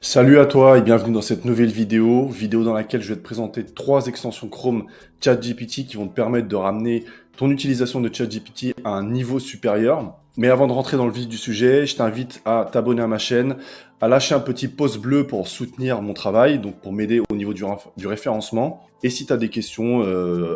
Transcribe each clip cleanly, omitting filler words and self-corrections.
Salut à toi et bienvenue dans cette nouvelle vidéo dans laquelle je vais te présenter 3 extensions Chrome ChatGPT qui vont te permettre de ramener ton utilisation de ChatGPT à un niveau supérieur. Mais avant de rentrer dans le vif du sujet, je t'invite à t'abonner à ma chaîne, à lâcher un petit pouce bleu pour soutenir mon travail, donc pour m'aider au niveau du référencement. Et si tu as des questions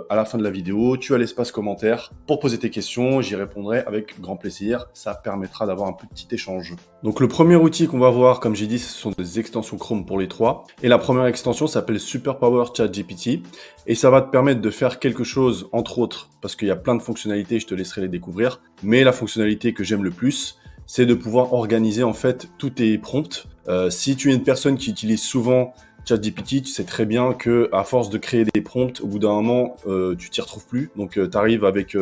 à la fin de la vidéo, tu as l'espace commentaire pour poser tes questions, j'y répondrai avec grand plaisir. Ça permettra d'avoir un petit échange. Donc le premier outil qu'on va voir, comme j'ai dit, ce sont des extensions Chrome pour les trois. Et la première extension s'appelle Superpower ChatGPT. Et ça va te permettre de faire quelque chose, entre autres, parce qu'il y a plein de fonctionnalités, je te laisserai les découvrir. Mais la fonctionnalité que j'aime le plus, c'est de pouvoir organiser en fait tous tes prompts. Si tu es une personne qui utilise souvent ChatGPT, tu sais très bien que à force de créer des prompts, au bout d'un moment, tu t'y retrouves plus. Donc, tu arrives avec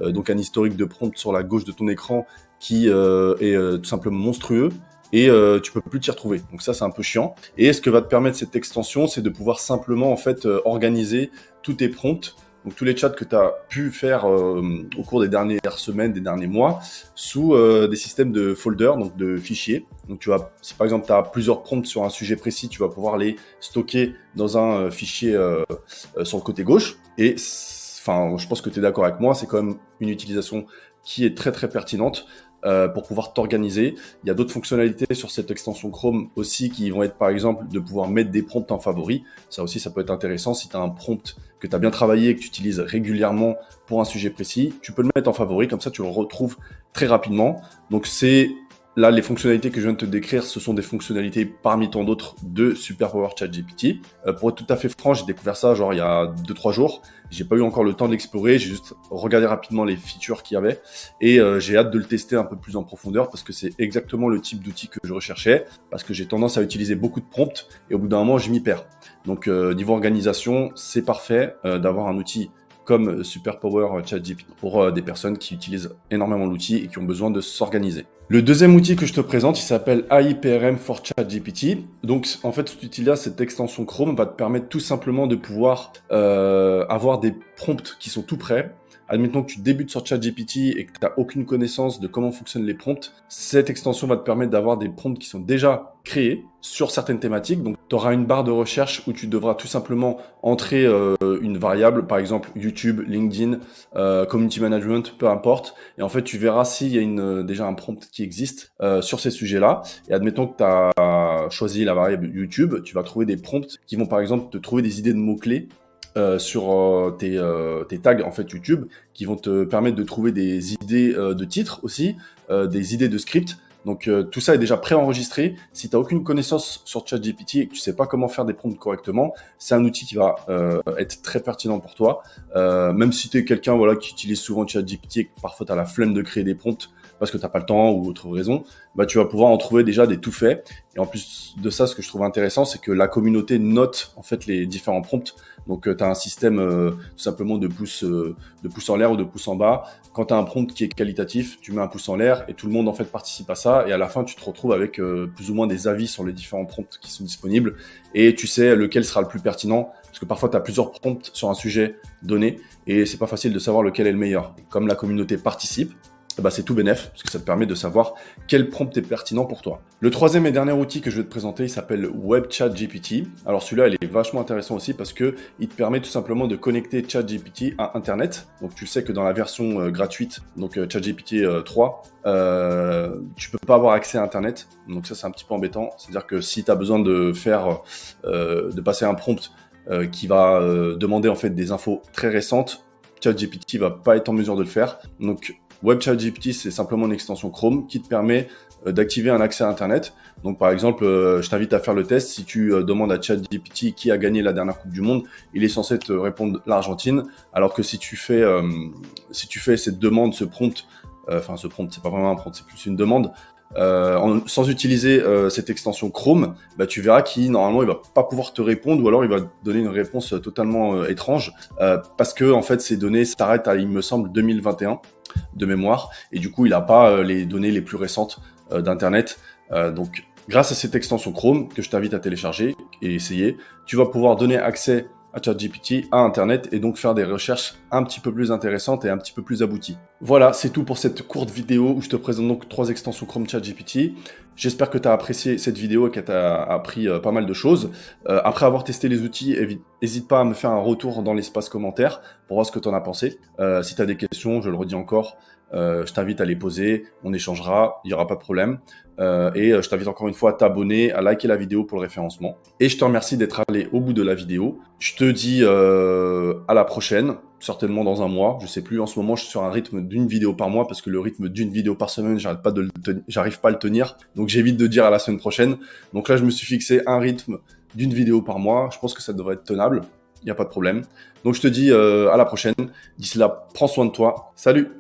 donc un historique de prompts sur la gauche de ton écran qui est tout simplement monstrueux et tu peux plus t'y retrouver. Donc ça, c'est un peu chiant. Et ce que va te permettre cette extension, c'est de pouvoir simplement en fait organiser tous tes prompts. Donc tous les chats que tu as pu faire au cours des dernières semaines, des derniers mois, sous des systèmes de folders, donc de fichiers. Donc tu vas, si par exemple tu as plusieurs prompts sur un sujet précis, tu vas pouvoir les stocker dans un fichier sur le côté gauche. Et enfin, je pense que tu es d'accord avec moi, c'est quand même une utilisation qui est très très pertinente pour pouvoir t'organiser. Il y a d'autres fonctionnalités sur cette extension Chrome aussi qui vont être par exemple de pouvoir mettre des prompts en favoris. Ça aussi, ça peut être intéressant. Si tu as un prompt que tu as bien travaillé et que tu utilises régulièrement pour un sujet précis, tu peux le mettre en favori, comme ça tu le retrouves très rapidement. Donc c'est là, les fonctionnalités que je viens de te décrire, ce sont des fonctionnalités parmi tant d'autres de Superpower ChatGPT. Pour être tout à fait franc, j'ai découvert ça genre il y a 2-3 jours. J'ai pas eu encore le temps de l'explorer, j'ai juste regardé rapidement les features qu'il y avait et j'ai hâte de le tester un peu plus en profondeur parce que c'est exactement le type d'outil que je recherchais, parce que j'ai tendance à utiliser beaucoup de prompts et au bout d'un moment je m'y perds. Donc niveau organisation, c'est parfait d'avoir un outil comme Superpower ChatGPT pour des personnes qui utilisent énormément l'outil et qui ont besoin de s'organiser. Le deuxième outil que je te présente, il s'appelle AIPRM for ChatGPT. Donc, en fait, cet outil-là, cette extension Chrome va te permettre tout simplement de pouvoir avoir des prompts qui sont tout prêts. Admettons que tu débutes sur ChatGPT et que tu n'as aucune connaissance de comment fonctionnent les prompts. Cette extension va te permettre d'avoir des prompts qui sont déjà créés sur certaines thématiques. Donc, tu auras une barre de recherche où tu devras tout simplement entrer une variable, par exemple YouTube, LinkedIn, Community Management, peu importe. Et en fait, tu verras s'il y a déjà un prompt qui existe sur ces sujets-là. Et admettons que tu as choisi la variable YouTube, tu vas trouver des prompts qui vont par exemple te trouver des idées de mots-clés sur tes tags en fait YouTube qui vont te permettre de trouver des idées de titres aussi, des idées de scripts. Donc tout ça est déjà préenregistré. Si tu n'as aucune connaissance sur ChatGPT et que tu sais pas comment faire des prompts correctement, c'est un outil qui va être très pertinent pour toi. Même si tu es quelqu'un voilà, qui utilise souvent ChatGPT et que parfois tu as la flemme de créer des prompts parce que tu n'as pas le temps ou autre raison, bah, tu vas pouvoir en trouver déjà des tout faits. Et en plus de ça, ce que je trouve intéressant, c'est que la communauté note en fait les différents prompts. Donc tu as un système tout simplement de pouce en l'air ou de pouce en bas. Quand tu as un prompt qui est qualitatif, tu mets un pouce en l'air et tout le monde en fait participe à ça. Et à la fin, tu te retrouves avec plus ou moins des avis sur les différents prompts qui sont disponibles. Et tu sais lequel sera le plus pertinent. Parce que parfois, tu as plusieurs prompts sur un sujet donné et c'est pas facile de savoir lequel est le meilleur. Et comme la communauté participe, bah, c'est tout bénef, parce que ça te permet de savoir quel prompt est pertinent pour toi. Le troisième et dernier outil que je vais te présenter, il s'appelle WebChatGPT. Alors celui-là, il est vachement intéressant aussi parce que il te permet tout simplement de connecter ChatGPT à Internet. Donc tu sais que dans la version gratuite, donc ChatGPT 3, tu peux pas avoir accès à Internet. Donc ça, c'est un petit peu embêtant. C'est-à-dire que si tu as besoin de faire, de passer un prompt qui va demander en fait des infos très récentes, ChatGPT va pas être en mesure de le faire. Donc WebChatGPT, c'est simplement une extension Chrome qui te permet d'activer un accès à Internet. Donc, par exemple, je t'invite à faire le test. Si tu demandes à ChatGPT qui a gagné la dernière Coupe du Monde, il est censé te répondre l'Argentine. Alors que si tu fais cette demande, ce prompt, ce prompt, c'est pas vraiment un prompt, c'est plus une demande, sans utiliser cette extension Chrome, bah, tu verras qu'il normalement il va pas pouvoir te répondre ou alors il va te donner une réponse totalement étrange parce que en fait ces données s'arrêtent à il me semble 2021 de mémoire et du coup il n'a pas les données les plus récentes d'internet. Donc grâce à cette extension Chrome que je t'invite à télécharger et essayer, tu vas pouvoir donner accès à ChatGPT, à Internet, et donc faire des recherches un petit peu plus intéressantes et un petit peu plus abouties. Voilà, c'est tout pour cette courte vidéo où je te présente donc 3 extensions Chrome ChatGPT. J'espère que tu as apprécié cette vidéo et que tu as appris pas mal de choses. Après avoir testé les outils, n'hésite pas à me faire un retour dans l'espace commentaire pour voir ce que tu en as pensé. Si tu as des questions, je le redis encore, je t'invite à les poser, on échangera, il n'y aura pas de problème. Je t'invite encore une fois à t'abonner, à liker la vidéo pour le référencement. Et je te remercie d'être allé au bout de la vidéo. Je te dis à la prochaine, certainement dans un mois. Je sais plus, en ce moment je suis sur un rythme d'une vidéo par mois parce que le rythme d'une vidéo par semaine, j'arrive pas à le tenir. Donc j'évite de dire à la semaine prochaine. Donc là je me suis fixé un rythme d'une vidéo par mois. Je pense que ça devrait être tenable. Il n'y a pas de problème. Donc je te dis à la prochaine. D'ici là, prends soin de toi. Salut!